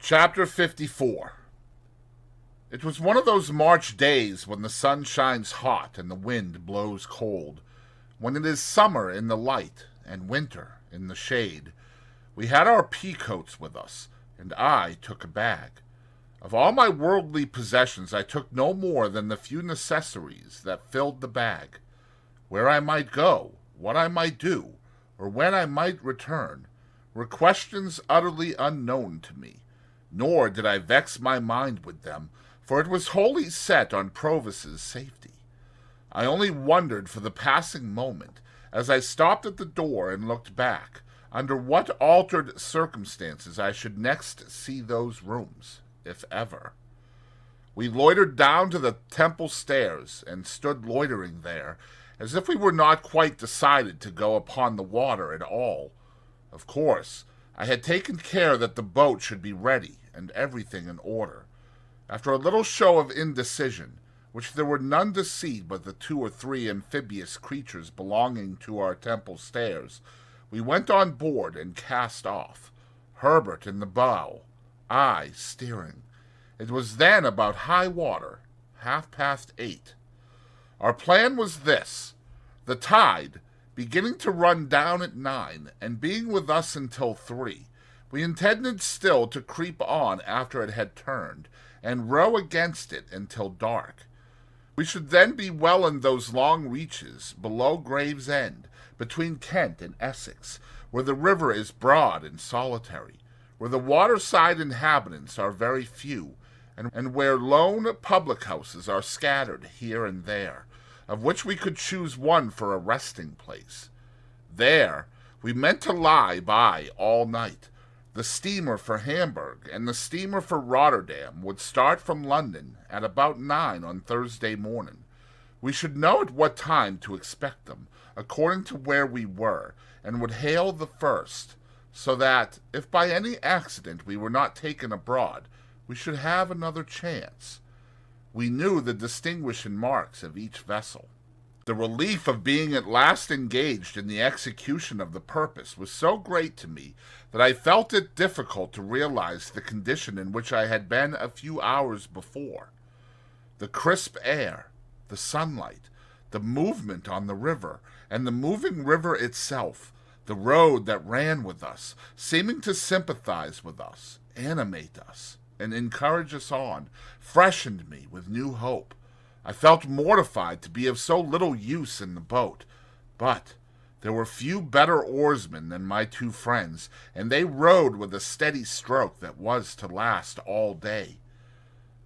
Chapter 54. It was one of those March days when the sun shines hot and the wind blows cold, when it is summer in the light and winter in the shade. We had our pea-coats with us, and I took a bag. Of all my worldly possessions I took no more than the few necessaries that filled the bag. Where I might go, what I might do, or when I might return, were questions utterly unknown to me. Nor did I vex my mind with them, for it was wholly set on Provis's safety. I only wondered for the passing moment, as I stopped at the door and looked back, under what altered circumstances I should next see those rooms, if ever. We loitered down to the temple stairs, and stood loitering there, as if we were not quite decided to go upon the water at all. Of course, I had taken care that the boat should be ready, and everything in order. After a little show of indecision, which there were none to see but the 2 or 3 amphibious creatures belonging to our temple stairs, we went on board and cast off, Herbert in the bow, I steering. It was then about high water, 8:30. Our plan was this: the tide, beginning to run down at 9, and being with us until 3, we intended still to creep on after it had turned, and row against it until dark. We should then be well in those long reaches below Gravesend, between Kent and Essex, where the river is broad and solitary, where the waterside inhabitants are very few, and where lone public-houses are scattered here and there, of which we could choose one for a resting place. There we meant to lie by all night. The steamer for Hamburg and the steamer for Rotterdam would start from London at about 9 on Thursday morning. We should know at what time to expect them, according to where we were, and would hail the first, so that, if by any accident we were not taken abroad, we should have another chance. We knew the distinguishing marks of each vessel. The relief of being at last engaged in the execution of the purpose was so great to me that I felt it difficult to realize the condition in which I had been a few hours before. The crisp air, the sunlight, the movement on the river, and the moving river itself, the road that ran with us, seeming to sympathize with us, animate us, and encourage us on, freshened me with new hope. I felt mortified to be of so little use in the boat, but there were few better oarsmen than my 2 friends, and they rowed with a steady stroke that was to last all day.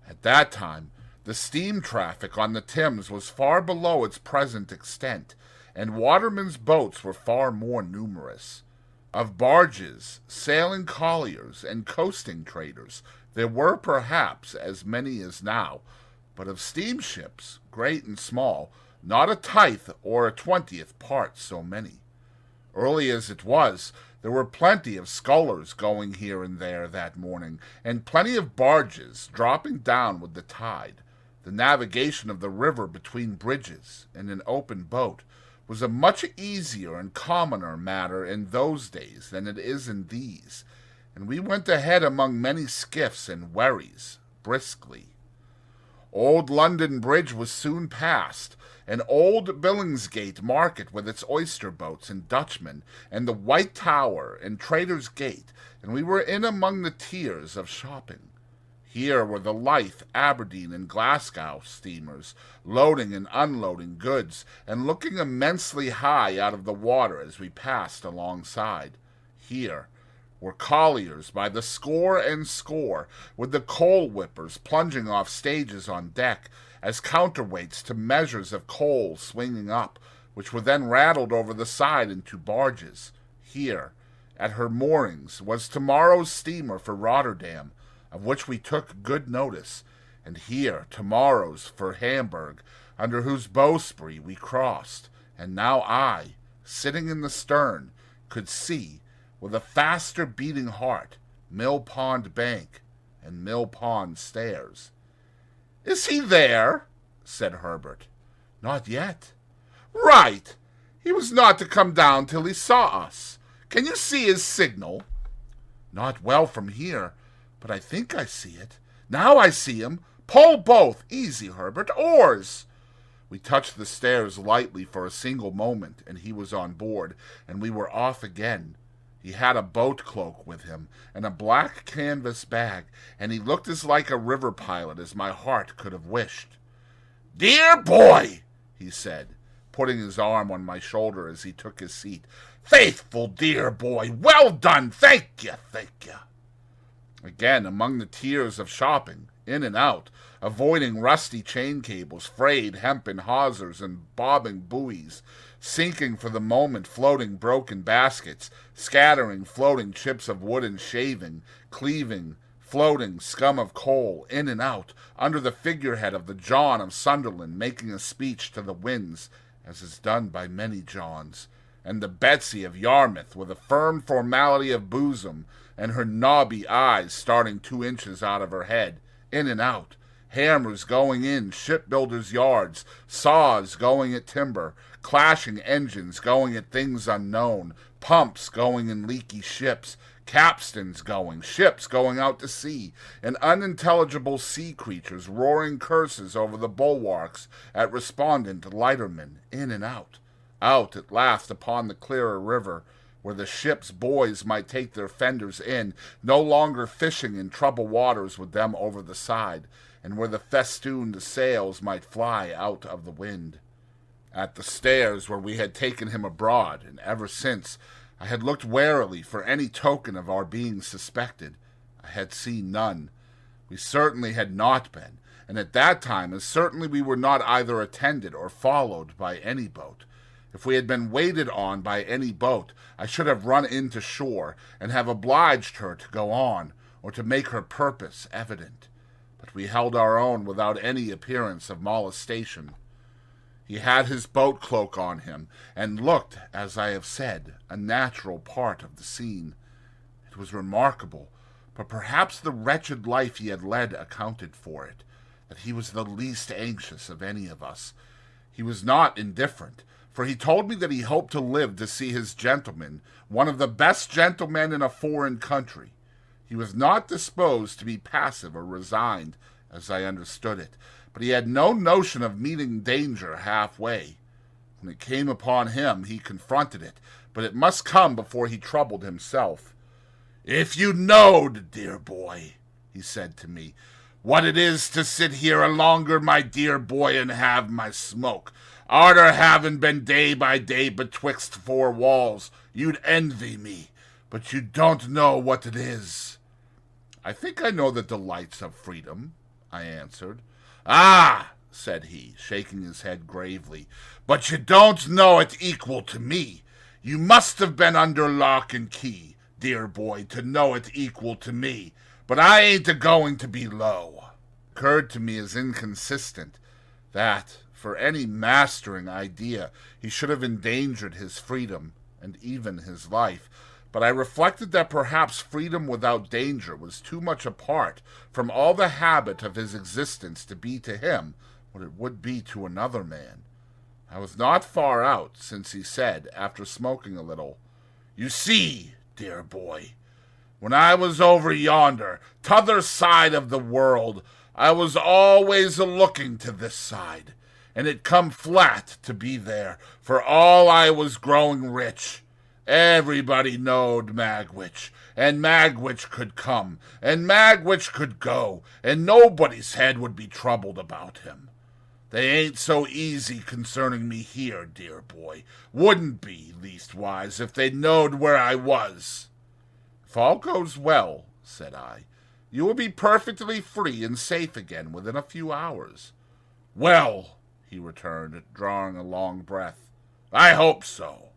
At that time, the steam traffic on the Thames was far below its present extent, and watermen's boats were far more numerous. Of barges, sailing colliers, and coasting traders, there were perhaps as many as now, but of steamships, great and small, not a tithe or a 20th part so many. Early as it was, there were plenty of scullers going here and there that morning, and plenty of barges dropping down with the tide. The navigation of the river between bridges and an open boat was a much easier and commoner matter in those days than it is in these, and we went ahead among many skiffs and wherries, briskly. Old London Bridge was soon passed, and old Billingsgate Market with its oyster boats and Dutchmen, and the White Tower and Trader's Gate, and we were in among the tiers of shopping. Here were the Lythe, Aberdeen, and Glasgow steamers, loading and unloading goods, and looking immensely high out of the water as we passed alongside. Here were colliers by the score and score, with the coal-whippers plunging off stages on deck as counterweights to measures of coal swinging up, which were then rattled over the side into barges. Here, at her moorings, was tomorrow's steamer for Rotterdam, of which we took good notice, and here tomorrow's for Hamburg, under whose bowsprit we crossed, and now I, sitting in the stern, could see, with a faster beating heart, Mill Pond Bank and Mill Pond Stairs. "Is he there?" said Herbert. "Not yet." "Right! He was not to come down till he saw us. Can you see his signal?" "Not well from here, but I think I see it. Now I see him. Pull both. Easy, Herbert. Oars. We touched the stairs lightly for a single moment, and he was on board, and we were off again. He had a boat cloak with him, and a black canvas bag, and he looked as like a river pilot as my heart could have wished. "Dear boy," he said, putting his arm on my shoulder as he took his seat. "Faithful dear boy, well done, thank you. Again, among the tiers of shopping, in and out, avoiding rusty chain cables, frayed hempen hawsers, and bobbing buoys, sinking for the moment floating broken baskets, scattering floating chips of wood and shaving, cleaving, floating scum of coal, in and out, under the figurehead of the John of Sunderland making a speech to the winds, as is done by many Johns, and the Betsy of Yarmouth with a firm formality of bosom, and her knobby eyes starting 2 inches out of her head, in and out, hammers going in shipbuilders' yards, saws going at timber, clashing engines going at things unknown, pumps going in leaky ships, capstans going, ships going out to sea, and unintelligible sea creatures roaring curses over the bulwarks at respondent lightermen, in and out at last upon the clearer river, where the ship's boys might take their fenders in, no longer fishing in troubled waters with them over the side, and where the festooned sails might fly out of the wind. At the stairs where we had taken him abroad, and ever since, I had looked warily for any token of our being suspected. I had seen none. We certainly had not been, and at that time as certainly we were not either attended or followed by any boat. If we had been waited on by any boat, I should have run in to shore, and have obliged her to go on, or to make her purpose evident. But we held our own without any appearance of molestation. He had his boat cloak on him, and looked, as I have said, a natural part of the scene. It was remarkable, but perhaps the wretched life he had led accounted for it, that he was the least anxious of any of us. He was not indifferent, for he told me that he hoped to live to see his gentleman, one of the best gentlemen in a foreign country. He was not disposed to be passive or resigned, as I understood it, but he had no notion of meeting danger halfway. When it came upon him, he confronted it, but it must come before he troubled himself. "If you knowed, dear boy," he said to me, "what it is to sit here a longer, my dear boy, and have my smoke, arter having been day by day betwixt 4 walls, you'd envy me, but you don't know what it is." "I think I know the delights of freedom," I answered. "Ah," said he, shaking his head gravely, "but you don't know it equal to me. You must have been under lock and key, dear boy, to know it equal to me, but I ain't a-going to be low." It occurred to me as inconsistent that, for any mastering idea, he should have endangered his freedom and even his life, but I reflected that perhaps freedom without danger was too much apart from all the habit of his existence to be to him what it would be to another man. I was not far out, since he said, after smoking a little, "You see, dear boy, when I was over yonder, t'other side of the world, I was always a-looking to this side, and it come flat to be there, for all I was growing rich. Everybody knowed Magwitch, and Magwitch could come, and Magwitch could go, and nobody's head would be troubled about him. They ain't so easy concerning me here, dear boy. Wouldn't be, leastwise, if they knowed where I was." "If all goes well," said I, "you will be perfectly free and safe again within a few hours." "Well," he returned, drawing a long breath, "I hope so."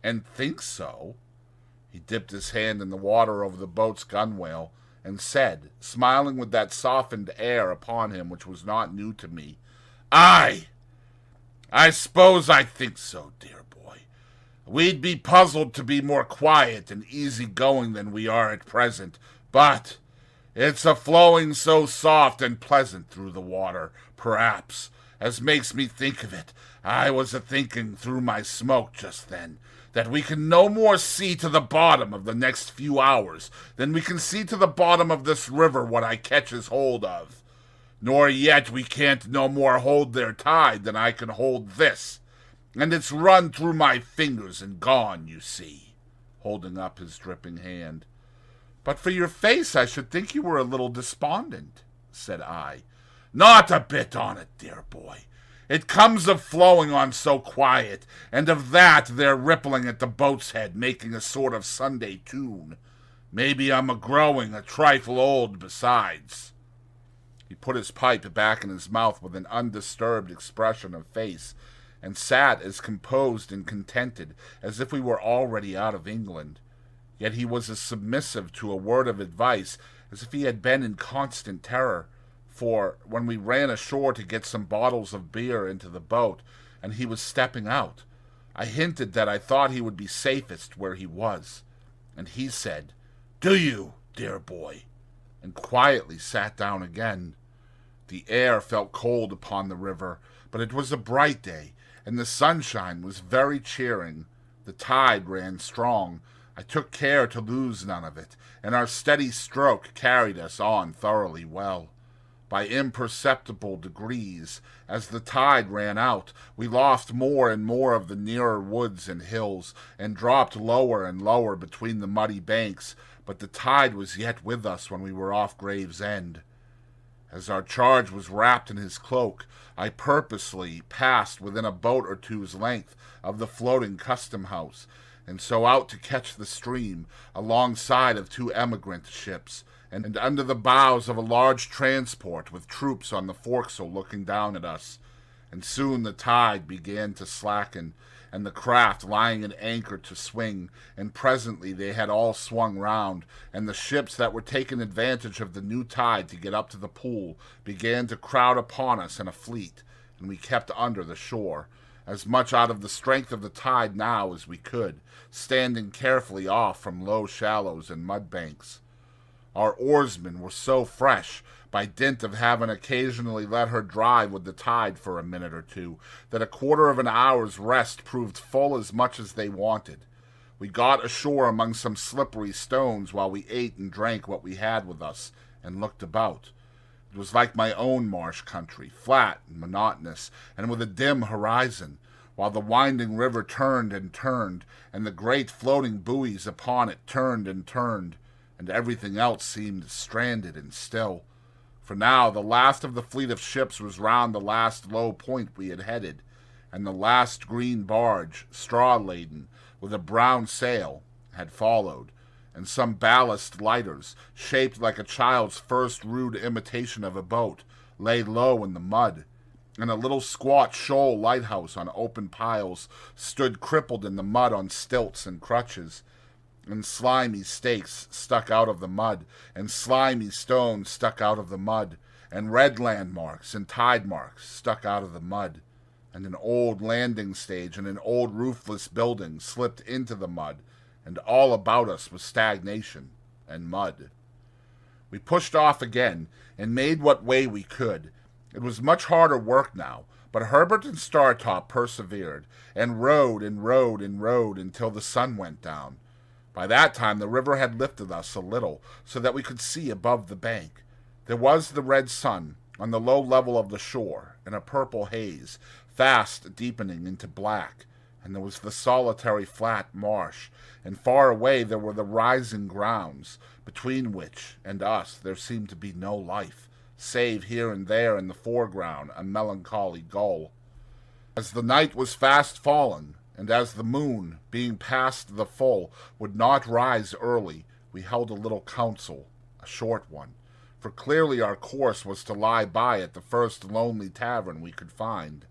"And think so?" He dipped his hand in the water over the boat's gunwale, and said, smiling with that softened air upon him which was not new to me, "Aye, I suppose I think so, dear boy. We'd be puzzled to be more quiet and easy-going than we are at present, but it's a-flowing so soft and pleasant through the water, perhaps, as makes me think of it. I was a-thinking through my smoke just then, that we can no more see to the bottom of the next few hours than we can see to the bottom of this river what I catches hold of. Nor yet we can't no more hold their tide than I can hold this, and it's run through my fingers and gone, you see," holding up his dripping hand. "But for your face I should think you were a little despondent," said I. "Not a bit on it, dear boy. It comes of flowing on so quiet, and of that they're rippling at the boat's head, making a sort of Sunday tune. Maybe I'm a-growing a trifle old besides." He put his pipe back in his mouth with an undisturbed expression of face, and sat as composed and contented as if we were already out of England. Yet he was as submissive to a word of advice as if he had been in constant terror. For when we ran ashore to get some bottles of beer into the boat, and he was stepping out, I hinted that I thought he would be safest where he was. And he said, "Do you, dear boy?" and quietly sat down again. The air felt cold upon the river, but it was a bright day, and the sunshine was very cheering. The tide ran strong. I took care to lose none of it, and our steady stroke carried us on thoroughly well. By imperceptible degrees, as the tide ran out, we lost more and more of the nearer woods and hills, and dropped lower and lower between the muddy banks, but the tide was yet with us when we were off Gravesend. As our charge was wrapped in his cloak, I purposely passed within a boat or two's length of the floating custom-house, and so out to catch the stream, alongside of 2 emigrant ships, and under the bows of a large transport with troops on the forecastle looking down at us. And soon the tide began to slacken, and the craft lying at anchor to swing, and presently they had all swung round, and the ships that were taking advantage of the new tide to get up to the pool began to crowd upon us in a fleet, and we kept under the shore, as much out of the strength of the tide now as we could, standing carefully off from low shallows and mud banks. Our oarsmen were so fresh, by dint of having occasionally let her drive with the tide for a minute or two, that a quarter of an hour's rest proved full as much as they wanted. We got ashore among some slippery stones while we ate and drank what we had with us, and looked about. It was like my own marsh country, flat and monotonous, and with a dim horizon, while the winding river turned and turned, and the great floating buoys upon it turned and turned, and everything else seemed stranded and still. For now the last of the fleet of ships was round the last low point we had headed, and the last green barge, straw-laden, with a brown sail, had followed, and some ballast lighters, shaped like a child's first rude imitation of a boat, lay low in the mud, and a little squat shoal lighthouse on open piles stood crippled in the mud on stilts and crutches, and slimy stakes stuck out of the mud, and slimy stones stuck out of the mud, and red landmarks and tide marks stuck out of the mud, and an old landing stage and an old roofless building slipped into the mud, and all about us was stagnation and mud. We pushed off again, and made what way we could. It was much harder work now, but Herbert and Startop persevered, and rowed and rowed and rowed until the sun went down. By that time the river had lifted us a little, so that we could see above the bank. There was the red sun on the low level of the shore, in a purple haze, fast deepening into black, and there was the solitary flat marsh, and far away there were the rising grounds, between which and us there seemed to be no life, save here and there in the foreground a melancholy gull. As the night was fast falling, and as the moon, being past the full, would not rise early, we held a little council, a short one, for clearly our course was to lie by at the first lonely tavern we could find.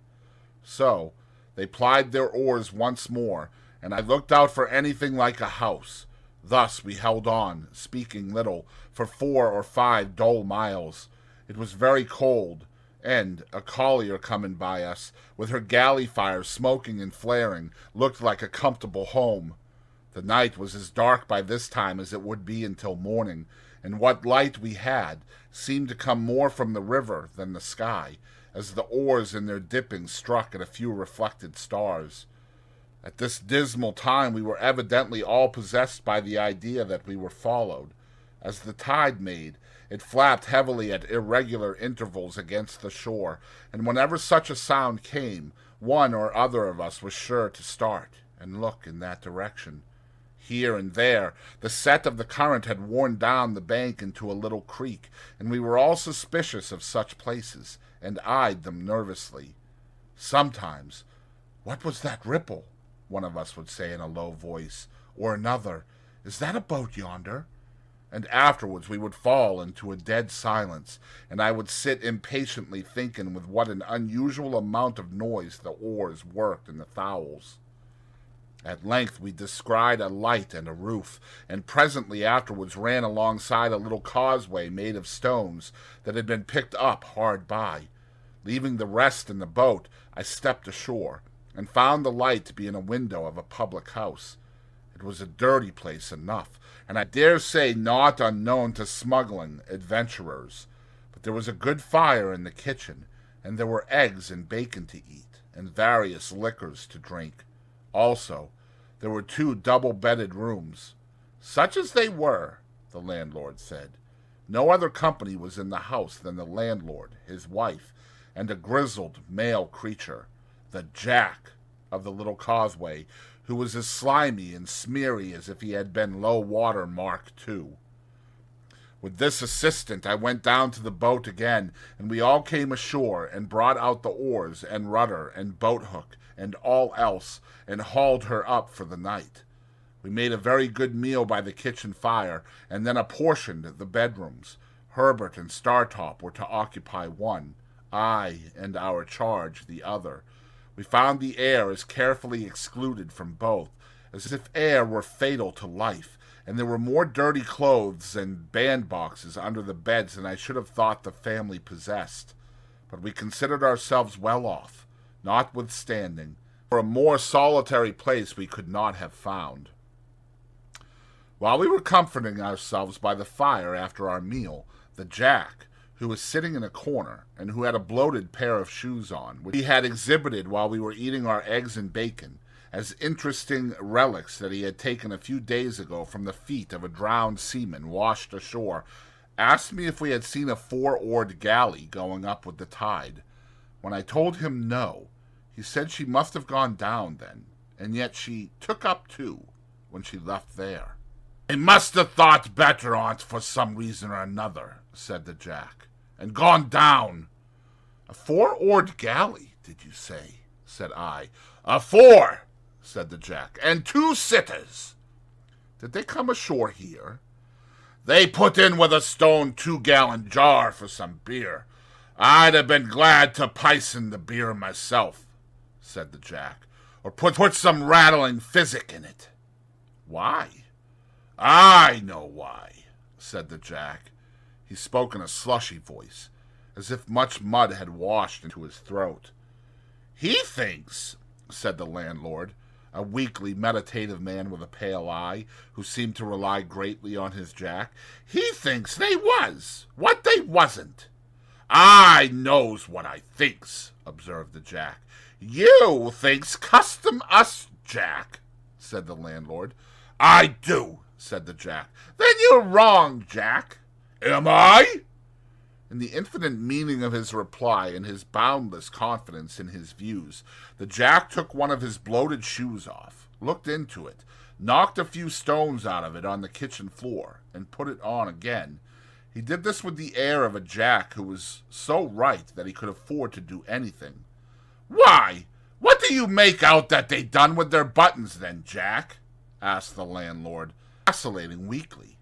So they plied their oars once more, and I looked out for anything like a house. Thus we held on, speaking little, for 4 or 5 dull miles. It was very cold, and a collier coming by us, with her galley fire smoking and flaring, looked like a comfortable home. The night was as dark by this time as it would be until morning, and what light we had seemed to come more from the river than the sky, as the oars in their dipping struck at a few reflected stars. At this dismal time we were evidently all possessed by the idea that we were followed. As the tide made, it flapped heavily at irregular intervals against the shore, and whenever such a sound came, one or other of us was sure to start and look in that direction. Here and there, the set of the current had worn down the bank into a little creek, and we were all suspicious of such places, and eyed them nervously. Sometimes, "What was that ripple?" one of us would say in a low voice, or another, "Is that a boat yonder?" And afterwards we would fall into a dead silence, and I would sit impatiently thinking with what an unusual amount of noise the oars worked in the thowels. At length we descried a light and a roof, and presently afterwards ran alongside a little causeway made of stones that had been picked up hard by. Leaving the rest in the boat, I stepped ashore, and found the light to be in a window of a public house. It was a dirty place enough, and I dare say not unknown to smuggling adventurers, but there was a good fire in the kitchen, and there were eggs and bacon to eat, and various liquors to drink. Also, there were 2 double-bedded rooms. Such as they were, the landlord said. No other company was in the house than the landlord, his wife, and a grizzled male creature, the Jack of the little causeway, who was as slimy and smeary as if he had been low water Mark II. With this assistant I went down to the boat again, and we all came ashore and brought out the oars and rudder and boat-hook and all else, and hauled her up for the night. We made a very good meal by the kitchen fire, and then apportioned the bedrooms. Herbert and Startop were to occupy one, I and our charge the other. We found the air as carefully excluded from both, as if air were fatal to life, and there were more dirty clothes and bandboxes under the beds than I should have thought the family possessed. But we considered ourselves well off, notwithstanding, for a more solitary place we could not have found. While we were comforting ourselves by the fire after our meal, the Jack, who was sitting in a corner, and who had a bloated pair of shoes on, which he had exhibited while we were eating our eggs and bacon, as interesting relics that he had taken a few days ago from the feet of a drowned seaman washed ashore, asked me if we had seen a 4-oared galley going up with the tide. When I told him no, he said she must have gone down then, and yet she took up too when she left there. "They must have thought better on't for some reason or another," said the Jack, "and gone down." "A 4-oared galley, did you say?" said I. "A 4," said the Jack, "and 2 sitters." "Did they come ashore here?" "They put in with a stone 2-gallon jar for some beer. I'd have been glad to pison the beer myself," said the Jack, "or put some rattling physic in it." "Why?" "I know why," said the Jack. He spoke in a slushy voice, as if much mud had washed into his throat. "He thinks," said the landlord, a weakly meditative man with a pale eye, who seemed to rely greatly on his Jack, "he thinks they was, what they wasn't." "I knows what I thinks," observed the Jack. "You thinks custom us, Jack," said the landlord. "I do," said the Jack. "Then you're wrong, Jack." "Am I?" In the infinite meaning of his reply and his boundless confidence in his views, the Jack took one of his bloated shoes off, looked into it, knocked a few stones out of it on the kitchen floor, and put it on again. He did this with the air of a Jack who was so right that he could afford to do anything. "Why, what do you make out that they done with their buttons, then, Jack?" asked the landlord, vacillating weakly.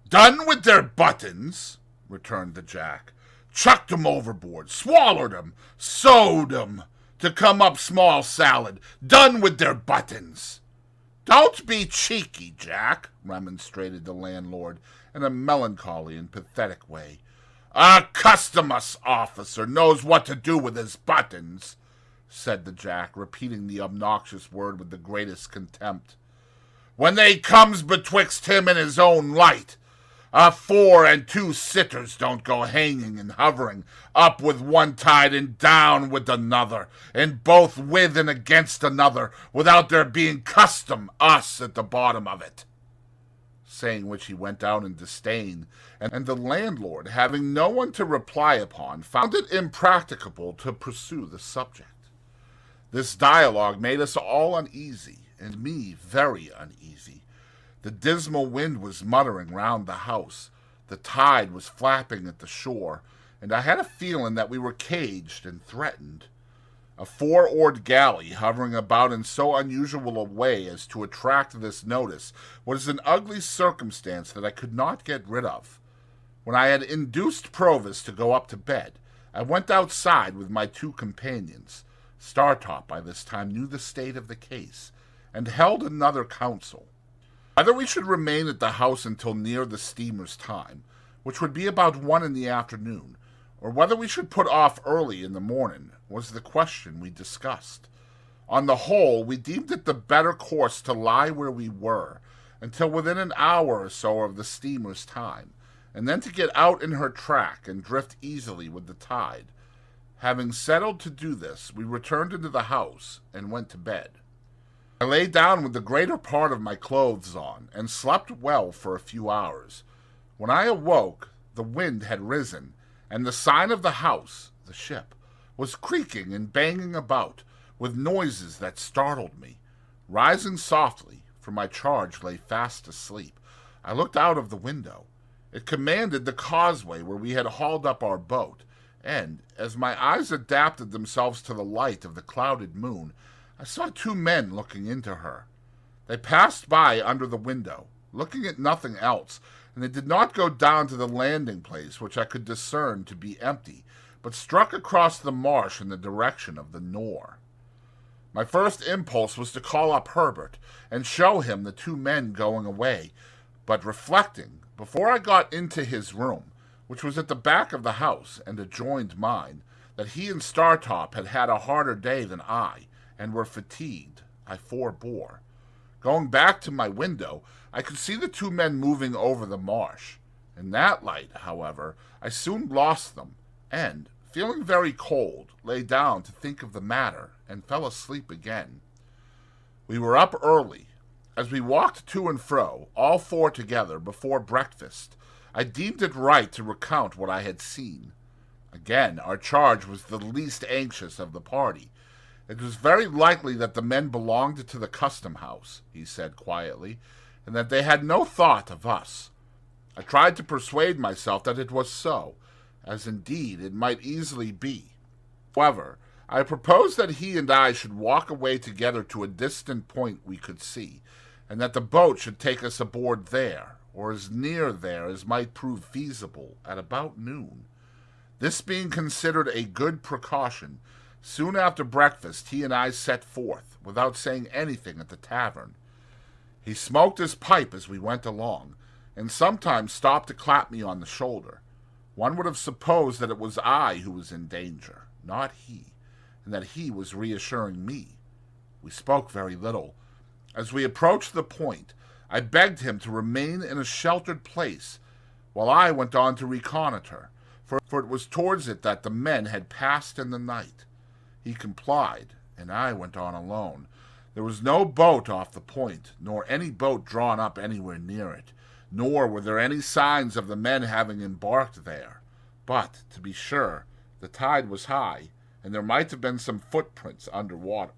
"Done with their buttons?" returned the Jack. "Chucked 'em overboard, swallowed 'em, sewed 'em, to come up small salad. Done with their buttons." "Don't be cheeky, Jack," remonstrated the landlord in a melancholy and pathetic way. "A customhouse officer knows what to do with his buttons," said the Jack, repeating the obnoxious word with the greatest contempt. "When they comes betwixt him and his own light, 4 and 2 sitters don't go hanging and hovering, up with one tide and down with another, and both with and against another, without there being custom us at the bottom of it. Saying which he went out in disdain, and the landlord, having no one to reply upon, found it impracticable to pursue the subject. This dialogue made us all uneasy, and me very uneasy. The dismal wind was muttering round the house, the tide was flapping at the shore, and I had a feeling that we were caged and threatened. A 4-oared galley hovering about in so unusual a way as to attract this notice was an ugly circumstance that I could not get rid of. When I had induced Provis to go up to bed, I went outside with my 2 companions. Startop by this time knew the state of the case, and held another council. Whether we should remain at the house until near the steamer's time, which would be about 1 in the afternoon, or whether we should put off early in the morning, was the question we discussed. On the whole, we deemed it the better course to lie where we were, until within an hour or so of the steamer's time, and then to get out in her track and drift easily with the tide. Having settled to do this, we returned into the house and went to bed. I lay down with the greater part of my clothes on, and slept well for a few hours. When I awoke, the wind had risen, and the sign of the house, the ship, was creaking and banging about, with noises that startled me. Rising softly, for my charge lay fast asleep, I looked out of the window. It commanded the causeway where we had hauled up our boat, and, as my eyes adapted themselves to the light of the clouded moon, I saw 2 men looking into her. They passed by under the window, looking at nothing else, and they did not go down to the landing place, which I could discern to be empty, but struck across the marsh in the direction of the Nore. My first impulse was to call up Herbert and show him the 2 men going away, but reflecting, before I got into his room, which was at the back of the house and adjoined mine, that he and Startop had had a harder day than I, and were fatigued, I forebore. Going back to my window, I could see the 2 men moving over the marsh. In that light, however, I soon lost them, and, feeling very cold, lay down to think of the matter, and fell asleep again. We were up early. As we walked to and fro, all 4 together, before breakfast, I deemed it right to recount what I had seen. Again, our charge was the least anxious of the party. It was very likely that the men belonged to the custom-house, he said quietly, and that they had no thought of us. I tried to persuade myself that it was so, as indeed it might easily be. However, I proposed that he and I should walk away together to a distant point we could see, and that the boat should take us aboard there, or as near there as might prove feasible, at about noon. This being considered a good precaution, soon after breakfast he and I set forth, without saying anything at the tavern. He smoked his pipe as we went along, and sometimes stopped to clap me on the shoulder. One would have supposed that it was I who was in danger, not he, and that he was reassuring me. We spoke very little. As we approached the point, I begged him to remain in a sheltered place, while I went on to reconnoiter, for it was towards it that the men had passed in the night. He complied, and I went on alone. There was no boat off the point, nor any boat drawn up anywhere near it, nor were there any signs of the men having embarked there. But, to be sure, the tide was high, and there might have been some footprints under water.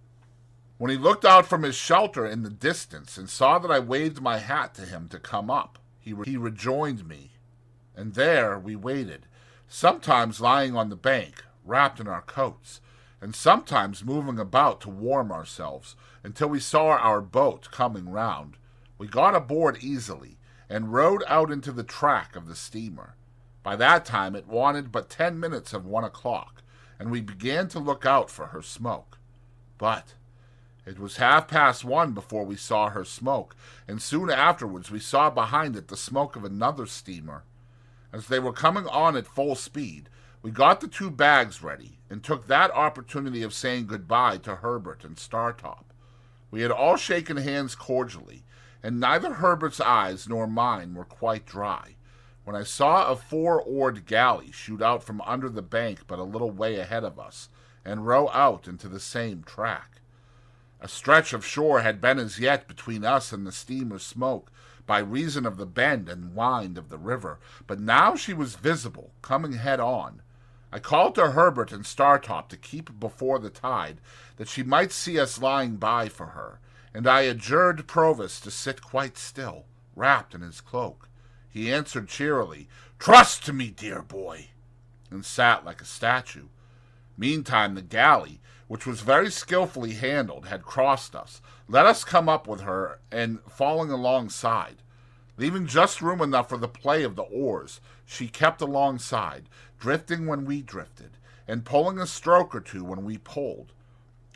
When he looked out from his shelter in the distance and saw that I waved my hat to him to come up, he rejoined me, and there we waited, sometimes lying on the bank, wrapped in our coats, and sometimes moving about to warm ourselves, until we saw our boat coming round. We got aboard easily, and rowed out into the track of the steamer. By that time it wanted but 10 minutes of 1 o'clock, and we began to look out for her smoke. But it was 1:30 before we saw her smoke, and soon afterwards we saw behind it the smoke of another steamer. As they were coming on at full speed, we got the 2 bags ready, and took that opportunity of saying goodbye to Herbert and Startop. We had all shaken hands cordially, and neither Herbert's eyes nor mine were quite dry. when I saw a four-oared galley shoot out from under the bank but a little way ahead of us, and row out into the same track. A stretch of shore had been as yet between us and the steamer's smoke, by reason of the bend and wind of the river, but now she was visible, coming head on. I called to Herbert and Startop to keep before the tide, that she might see us lying by for her, and I adjured Provis to sit quite still, wrapped in his cloak. He answered cheerily, "Trust to me, dear boy," and sat like a statue. Meantime the galley, which was very skillfully handled, had crossed us, let us come up with her, and falling alongside, leaving just room enough for the play of the oars, she kept alongside, drifting when we drifted, and pulling a stroke or two when we pulled.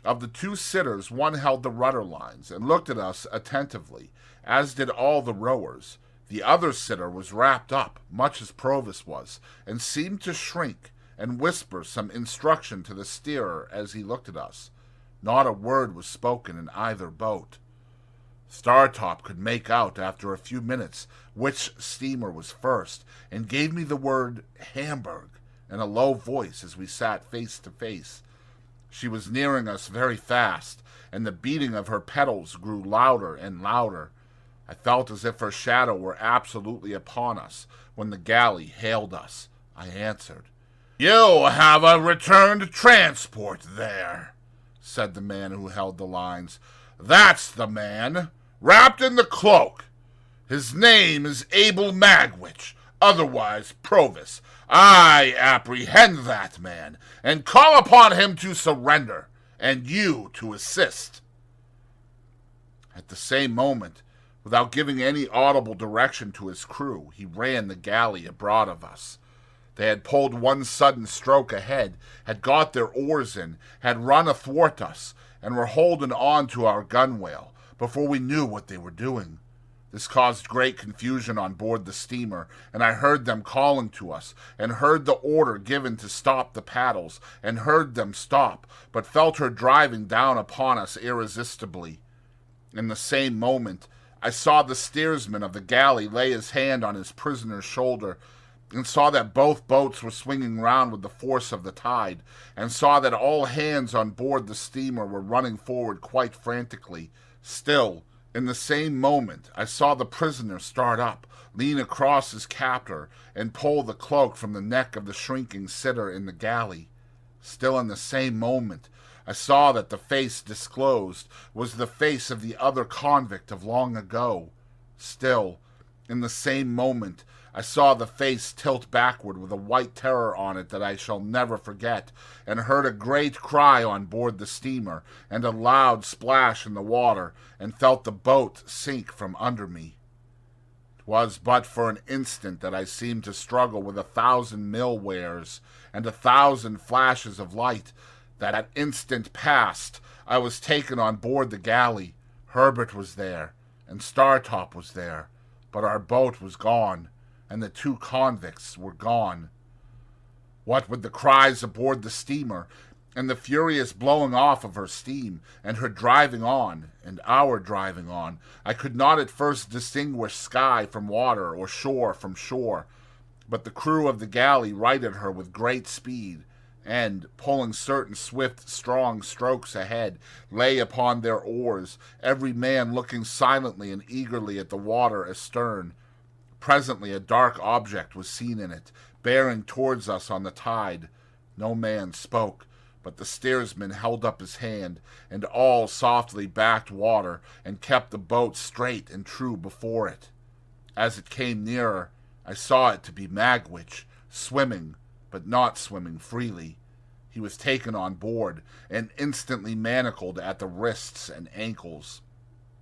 Of the two sitters, one held the rudder lines, and looked at us attentively, as did all the rowers. The other sitter was wrapped up, much as Provis was, and seemed to shrink, and whisper some instruction to the steerer as he looked at us. Not a word was spoken in either boat. Startop could make out, after a few minutes, which steamer was first, and gave me the word Hamburg in a low voice as we sat face to face. She was nearing us very fast, and the beating of her pedals grew louder and louder. I felt as if her shadow were absolutely upon us. When the galley hailed us, I answered. "You have a returned transport there," said the man who held the lines. "That's the man, wrapped in the cloak. His name is Abel Magwitch, otherwise Provis. I apprehend that man, and call upon him to surrender, and you to assist." At the same moment, without giving any audible direction to his crew, he ran the galley abroad of us. They had pulled one sudden stroke ahead, had got their oars in, had run athwart us, and were holding on to our gunwale, before we knew what they were doing. This caused great confusion on board the steamer, and I heard them calling to us, and heard the order given to stop the paddles, and heard them stop, but felt her driving down upon us irresistibly. In the same moment, I saw the steersman of the galley lay his hand on his prisoner's shoulder, and saw that both boats were swinging round with the force of the tide, and saw that all hands on board the steamer were running forward quite frantically. Still, in the same moment, I saw the prisoner start up, lean across his captor, and pull the cloak from the neck of the shrinking sitter in the galley. Still in the same moment, I saw that the face disclosed was the face of the other convict of long ago. Still, in the same moment, I saw the face tilt backward with a white terror on it that I shall never forget, and heard a great cry on board the steamer, and a loud splash in the water, and felt the boat sink from under me. It was but for an instant that I seemed to struggle with 1,000 mill wares, and 1,000 flashes of light. That instant past, I was taken on board the galley. Herbert was there, and Startop was there, but our boat was gone, and the two convicts were gone. What with the cries aboard the steamer, and the furious blowing off of her steam, and her driving on, and our driving on, I could not at first distinguish sky from water, or shore from shore, but the crew of the galley righted her with great speed, and, pulling certain swift, strong strokes ahead, lay upon their oars, every man looking silently and eagerly at the water astern. Presently a dark object was seen in it, bearing towards us on the tide. No man spoke, but the steersman held up his hand, and all softly backed water, and kept the boat straight and true before it. As it came nearer, I saw it to be Magwitch, swimming, but not swimming freely. He was taken on board, and instantly manacled at the wrists and ankles.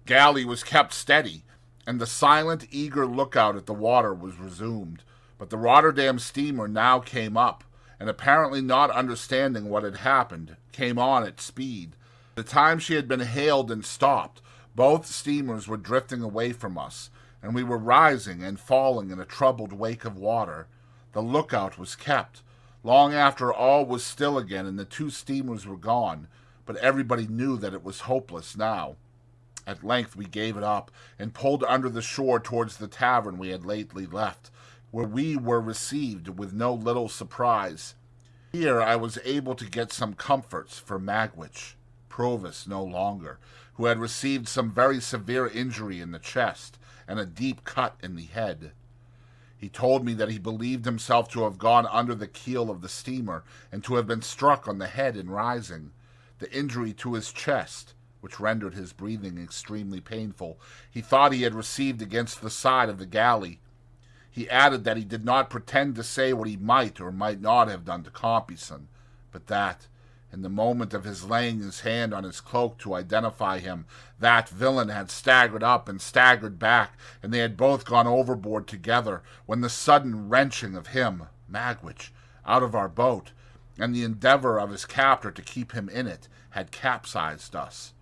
Galley was kept steady, and the silent, eager lookout at the water was resumed. But the Rotterdam steamer now came up, and apparently not understanding what had happened, came on at speed. By the time she had been hailed and stopped, both steamers were drifting away from us, and we were rising and falling in a troubled wake of water. The lookout was kept. Long after all was still again and the two steamers were gone, but everybody knew that it was hopeless now. At length we gave it up, and pulled under the shore towards the tavern we had lately left, where we were received with no little surprise. Here I was able to get some comforts for Magwitch, Provis no longer, who had received some very severe injury in the chest and a deep cut in the head. He told me that he believed himself to have gone under the keel of the steamer and to have been struck on the head in rising. The injury to his chest, which rendered his breathing extremely painful, he thought he had received against the side of the galley. He added that he did not pretend to say what he might or might not have done to Compeyson, but that, in the moment of his laying his hand on his cloak to identify him, that villain had staggered up and staggered back, and they had both gone overboard together, when the sudden wrenching of him, Magwitch, out of our boat, and the endeavor of his captor to keep him in it, had capsized us.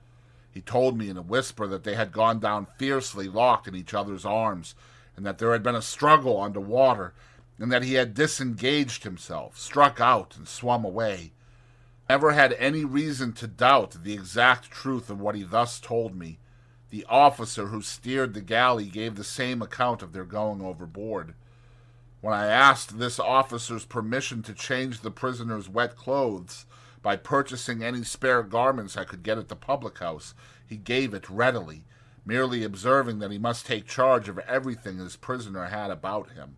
He told me in a whisper that they had gone down fiercely locked in each other's arms, and that there had been a struggle under water, and that he had disengaged himself, struck out, and swum away. I never had any reason to doubt the exact truth of what he thus told me. The officer who steered the galley gave the same account of their going overboard. When I asked this officer's permission to change the prisoner's wet clothes by purchasing any spare garments I could get at the public house, he gave it readily, merely observing that he must take charge of everything his prisoner had about him.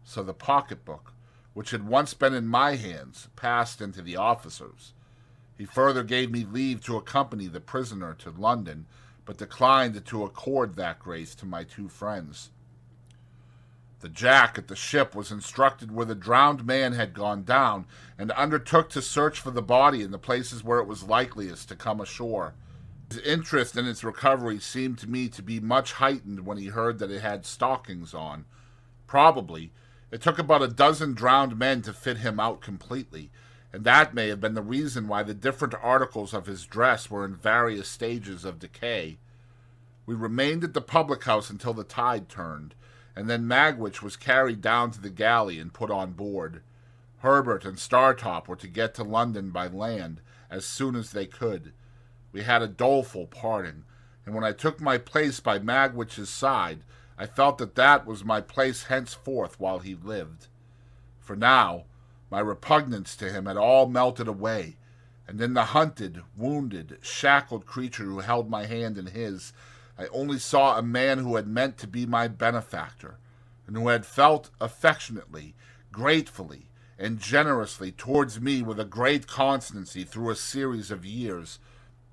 So the pocketbook, which had once been in my hands, passed into the officer's. He further gave me leave to accompany the prisoner to London, but declined to accord that grace to my two friends. The Jack at the ship was instructed where the drowned man had gone down, and undertook to search for the body in the places where it was likeliest to come ashore. His interest in its recovery seemed to me to be much heightened when he heard that it had stockings on. Probably it took about a dozen drowned men to fit him out completely, and that may have been the reason why the different articles of his dress were in various stages of decay. We remained at the public house until the tide turned, and then Magwitch was carried down to the galley and put on board. Herbert and Startop were to get to London by land as soon as they could. We had a doleful parting, and when I took my place by Magwitch's side, I felt that that was my place henceforth while he lived. For now, my repugnance to him had all melted away, and in the hunted, wounded, shackled creature who held my hand in his, I only saw a man who had meant to be my benefactor, and who had felt affectionately, gratefully, and generously towards me with a great constancy through a series of years.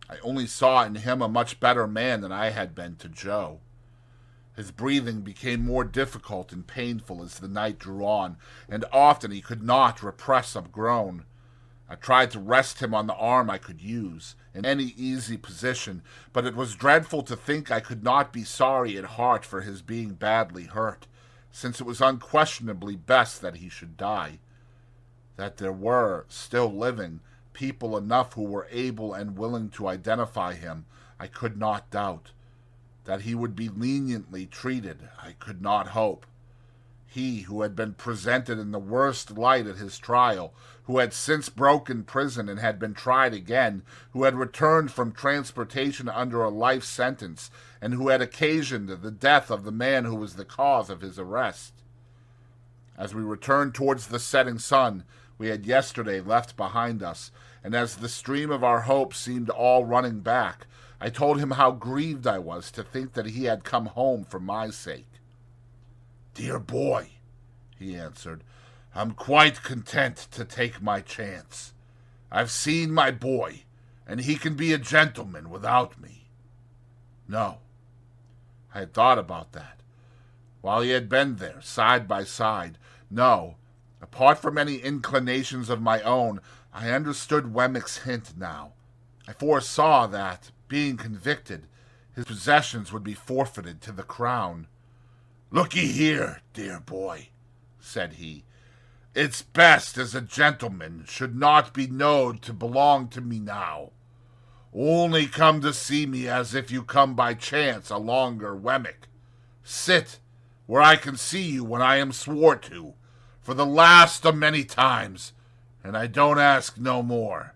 I only saw in him a much better man than I had been to Joe. His breathing became more difficult and painful as the night drew on, and often he could not repress a groan. I tried to rest him on the arm I could use, in any easy position, but it was dreadful to think I could not be sorry at heart for his being badly hurt, since it was unquestionably best that he should die. That there were, still living, people enough who were able and willing to identify him, I could not doubt. That he would be leniently treated, I could not hope. He who had been presented in the worst light at his trial, who had since broken prison and had been tried again, who had returned from transportation under a life sentence, and who had occasioned the death of the man who was the cause of his arrest. As we returned towards the setting sun, we had yesterday left behind us, and as the stream of our hopes seemed all running back, I told him how grieved I was to think that he had come home for my sake. "Dear boy," he answered, "I'm quite content to take my chance. I've seen my boy, and he can be a gentleman without me." No. I had thought about that, while he had been there, side by side. No, apart from any inclinations of my own, I understood Wemmick's hint now. I foresaw that, being convicted, his possessions would be forfeited to the crown. "Look'ee here, dear boy," said he, "it's best as a gentleman should not be knowed to belong to me now. Only come to see me as if you come by chance alonger Wemmick. Sit where I can see you when I am swore to, for the last of many times, and I don't ask no more."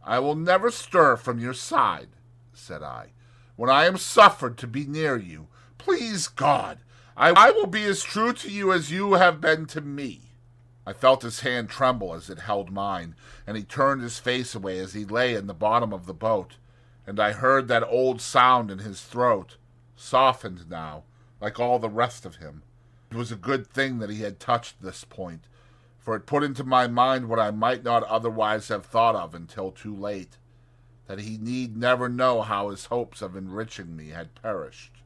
"I will never stir from your side," said I, "when I am suffered to be near you. Please God, I will be as true to you as you have been to me." I felt his hand tremble as it held mine, and he turned his face away as he lay in the bottom of the boat, and I heard that old sound in his throat, softened now, like all the rest of him. It was a good thing that he had touched this point, for it put into my mind what I might not otherwise have thought of until too late, that he need never know how his hopes of enriching me had perished.